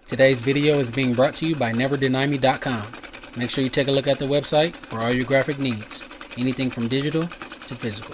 Today's video is being brought to you by NeverDenyMe.com. Make sure you take a look at the website for all your graphic needs, anything from digital to physical.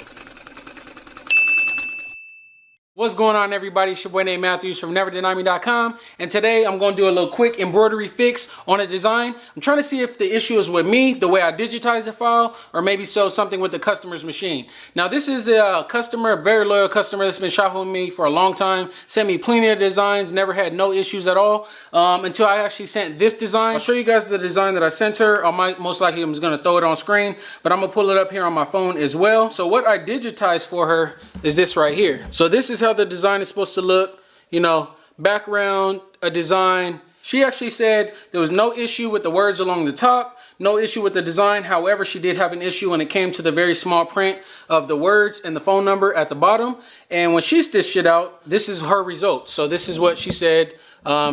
What's going on, everybody? It's your boy named Matthews from NeverDenyMe.com, and today I'm going to do a little quick embroidery fix on a design. I'm trying to see if the issue is with me, the way I digitize the file, or maybe something with the customer's machine. Now, this is a customer, a very loyal customer that's been shopping with me for a long time, sent me plenty of designs, never had no issues at all until I actually sent this design. I'll show you guys the design that I sent her. Most likely I'm just going to throw it on screen, but I'm going to pull it up here on my phone as well. So what I digitized for her is this right here. So this is how the design is supposed to look, you know, background, a design. She actually said there was no issue with the words along the top, no issue with the design. However, she did have an issue when it came to the very small print of the words and the phone number at the bottom. And when she stitched it out, this is her result. So this is what she said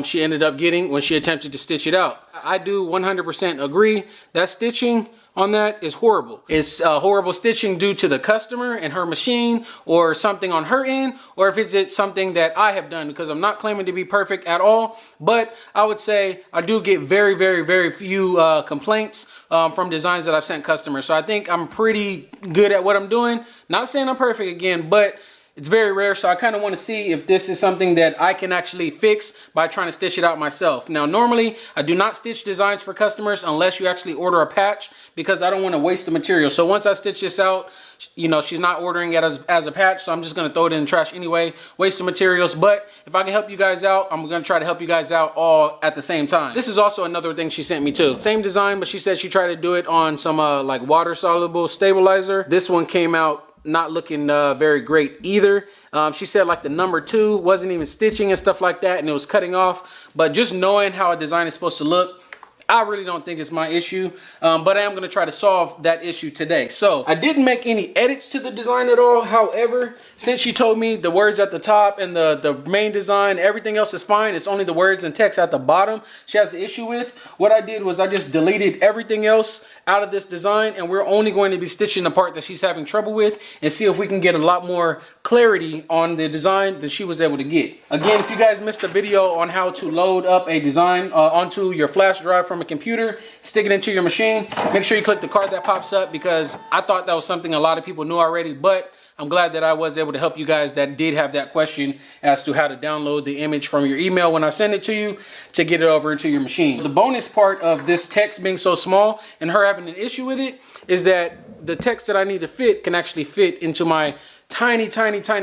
she ended up getting when she attempted to stitch it out. I do 100% agree that stitching on that is horrible. It's horrible stitching due to the customer and her machine, or something on her end, or if it's something that I have done, because I'm not claiming to be perfect at all. But I would say I do get very few complaints from designs that I've sent customers. So I think I'm pretty good at what I'm doing. Not saying I'm perfect again, but it's very rare, so I kind of want to see if this is something that I can actually fix by trying to stitch it out myself. Now, normally, I do not stitch designs for customers unless you actually order a patch, because I don't want to waste the material. So once I stitch this out, you know, she's not ordering it as a patch, so I'm just going to throw it in the trash anyway, waste the materials. But if I can help you guys out, I'm going to try to help you guys out all at the same time. This is also another thing she sent me too. Same design, but she said she tried to do it on some like water-soluble stabilizer. This one came out not looking very great either. She said like the number 2 wasn't even stitching and stuff like that, and it was cutting off. But just knowing how a design is supposed to look, I really don't think it's my issue, but I am going to try to solve that issue today. So I didn't make any edits to the design at all. However, since she told me the words at the top and the main design, everything else is fine, it's only the words and text at the bottom she has the issue with, what I did was I just deleted everything else out of this design, and we're only going to be stitching the part that she's having trouble with, and see if we can get a lot more clarity on the design than she was able to get. Again, if you guys missed a video on how to load up a design onto your flash drive from a computer, stick it into your machine, make sure you click the card that pops up, because I thought that was something a lot of people knew already, but I'm glad that I was able to help you guys that did have that question as to how to download the image from your email when I send it to you to get it over into your machine. The bonus part of this text being so small and her having an issue with it is that the text that I need to fit can actually fit into my tiny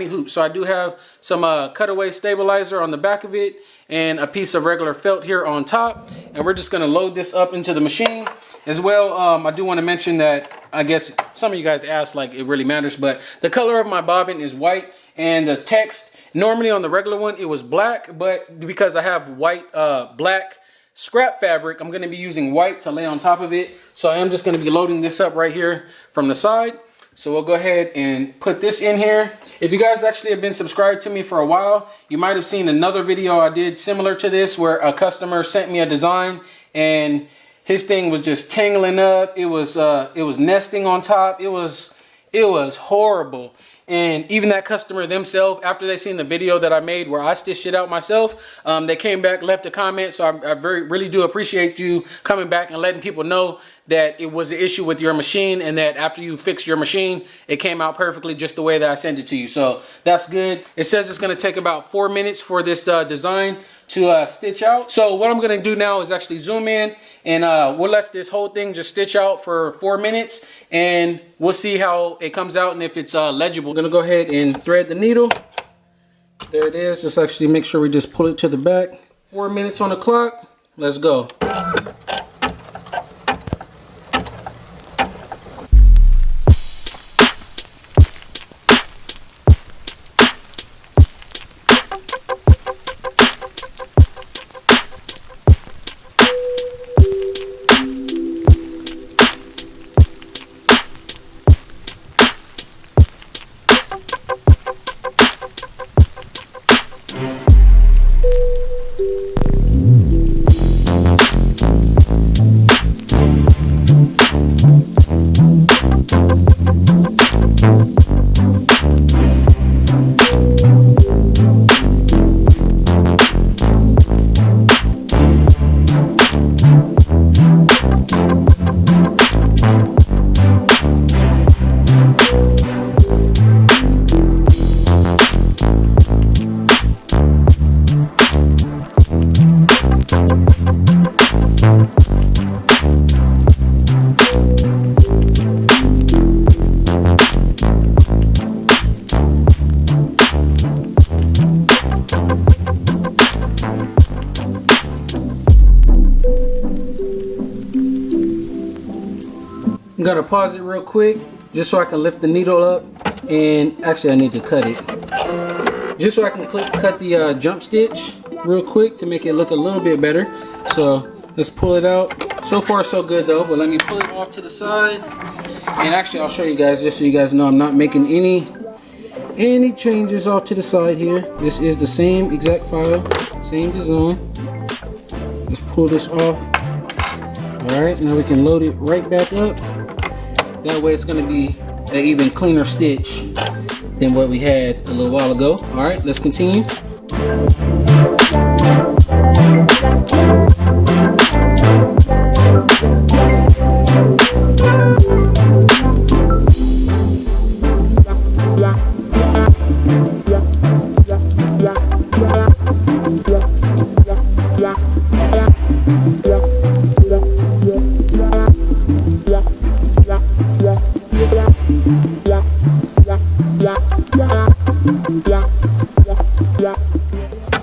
hoop. So I do have some cutaway stabilizer on the back of it and a piece of regular felt here on top, and we're just going to load this up into the machine as well. I do want to mention that I guess some of you guys asked like it really matters, but the color of my bobbin is white, and the text normally on the regular one it was black, but because I have white black scrap fabric, I'm going to be using white to lay on top of it. So I am just going to be loading this up right here from the side. So we'll go ahead and put this in here. If you guys actually have been subscribed to me for a while, you might have seen another video I did similar to this where a customer sent me a design and his thing was just tangling up. It was nesting on top. It was horrible. And even that customer themselves, after they seen the video that I made where I stitched it out myself, they came back, left a comment. So I really do appreciate you coming back and letting people know that it was an issue with your machine, and that after you fix your machine, it came out perfectly just the way that I sent it to you. So that's good. It says it's going to take about 4 minutes for this design to stitch out. So what I'm going to do now is actually zoom in, and we'll let this whole thing just stitch out for 4 minutes, and we'll see how it comes out and if it's legible. I'm going to go ahead and thread the needle. There it is. Let's actually make sure we just pull it to the back. 4 minutes on the clock. Let's go. gonna pause it real quick just so I can lift the needle up, and actually I need to cut it just so I can cut the jump stitch real quick to make it look a little bit better. So let's pull it out. So far so good though, but let me pull it off to the side, and actually I'll show you guys just so you guys know I'm not making any changes off to the side here. This is the same exact file, same design. Let's pull this off. Alright, now we can load it right back up. That way it's going to be an even cleaner stitch than what we had a little while ago. Alright, let's continue.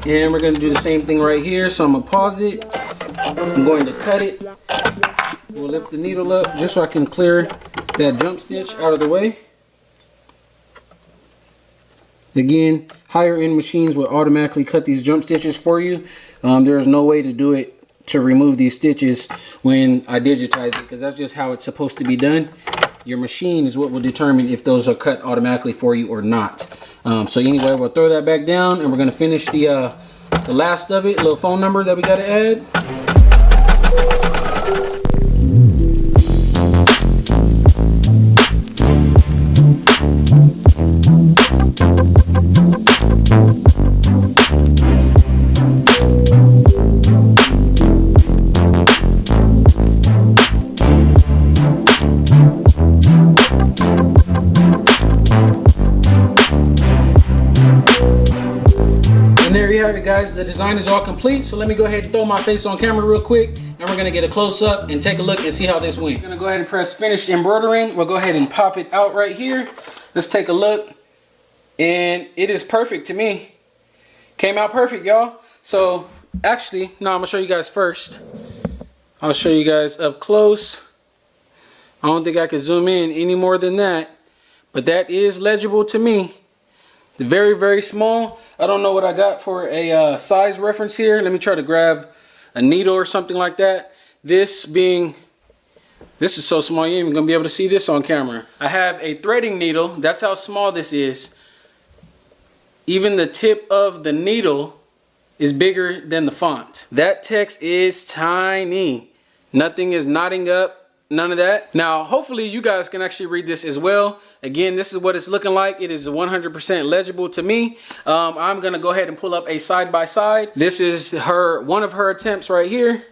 And we're going to do the same thing right here. So I'm going to pause it. I'm going to cut it. We'll lift the needle up just so I can clear that jump stitch out of the way. Again, higher end machines will automatically cut these jump stitches for you. There's no way to do it to remove these stitches when I digitize it, because that's just how it's supposed to be done. Your machine is what will determine if those are cut automatically for you or not. So anyway, we'll throw that back down, and we're going to finish the last of it. A little phone number that we got to add. And there you have it, guys. The design is all complete. So let me go ahead and throw my face on camera real quick, and we're gonna get a close up and take a look and see how this went. I'm gonna go ahead and press finished embroidering. We'll go ahead and pop it out right here. Let's take a look, and it is perfect to me. Came out perfect, y'all. So actually, no, I'm gonna show you guys first. I'll show you guys up close. I don't think I can zoom in any more than that, but that is legible to me. Very, very small. I don't know what I got for a size reference here. Let me try to grab a needle or something like that. This is so small you ain't even gonna be able to see this on camera. I have a threading needle. That's how small this is. Even the tip of the needle is bigger than the font. That text is tiny. Nothing is knotting up. None of that. Now, hopefully you guys can actually read this as well. Again, this is what it's looking like. It is 100% legible to me. I'm gonna go ahead and pull up a side by side. This is one of her attempts right here.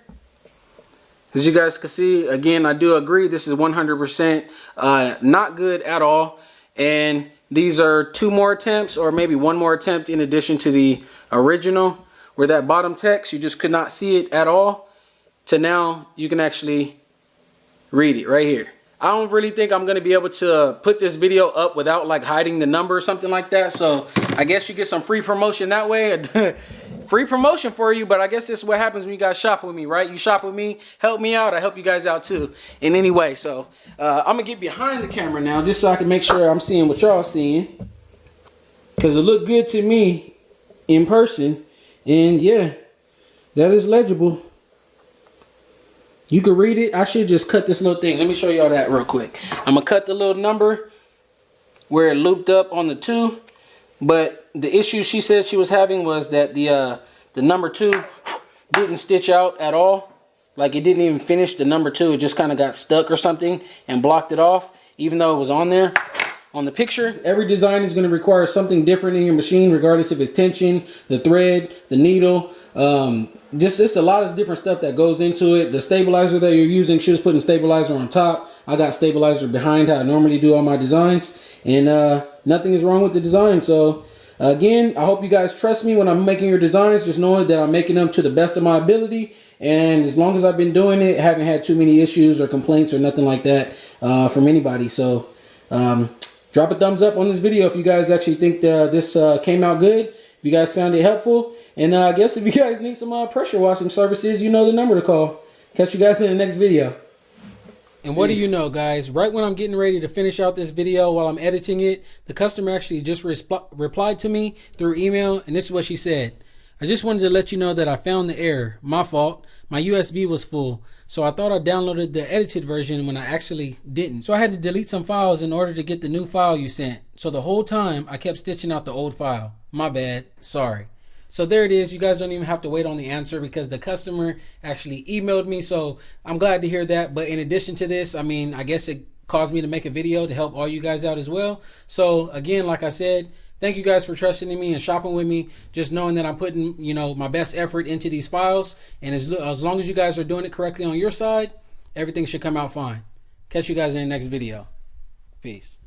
As you guys can see, again, I do agree this is 100% not good at all. And these are 2 more attempts, or maybe 1 more attempt in addition to the original, where that bottom text, you just could not see it at all, to now you can actually read it right here. I don't really think I'm gonna be able to put this video up without like hiding the number or something like that. So I guess you get some free promotion that way. Free promotion for you, but I guess this is what happens when you guys shop with me, right? You shop with me, help me out, I help you guys out too in any way. So I'm gonna get behind the camera now just so I can make sure I'm seeing what y'all seeing, because it looked good to me in person. And yeah, that is legible. You can read it. I should just cut this little thing. Let me show y'all that real quick. I'm gonna cut the little number where it looped up on the 2. But the issue she said she was having was that the number 2 didn't stitch out at all. Like it didn't even finish the number 2. It just kind of got stuck or something and blocked it off, even though it was on there on the picture. Every design is going to require something different in your machine, regardless if it's tension, the thread, the needle. Just it's a lot of different stuff that goes into it. The stabilizer that you're using, should have put stabilizer on top. I got stabilizer behind how I normally do all my designs, and nothing is wrong with the design. So again, I hope you guys trust me when I'm making your designs, just knowing that I'm making them to the best of my ability. And as long as I've been doing it, I haven't had too many issues or complaints or nothing like that from anybody. So drop a thumbs up on this video if you guys actually think this came out good. If you guys found it helpful. And I guess if you guys need some pressure washing services, you know the number to call. Catch you guys in the next video. And what do you know, guys? Right when I'm getting ready to finish out this video while I'm editing it, the customer actually just replied to me through email, and this is what she said. I just wanted to let you know that I found the error. My fault. My USB was full. So I thought I downloaded the edited version when I actually didn't. So I had to delete some files in order to get the new file you sent. So the whole time I kept stitching out the old file. My bad. Sorry. So there it is. You guys don't even have to wait on the answer because the customer actually emailed me. So I'm glad to hear that. But in addition to this, I mean, I guess it caused me to make a video to help all you guys out as well. So again, like I said, thank you guys for trusting in me and shopping with me. Just knowing that I'm putting, you know, my best effort into these files. And as long as you guys are doing it correctly on your side, everything should come out fine. Catch you guys in the next video. Peace.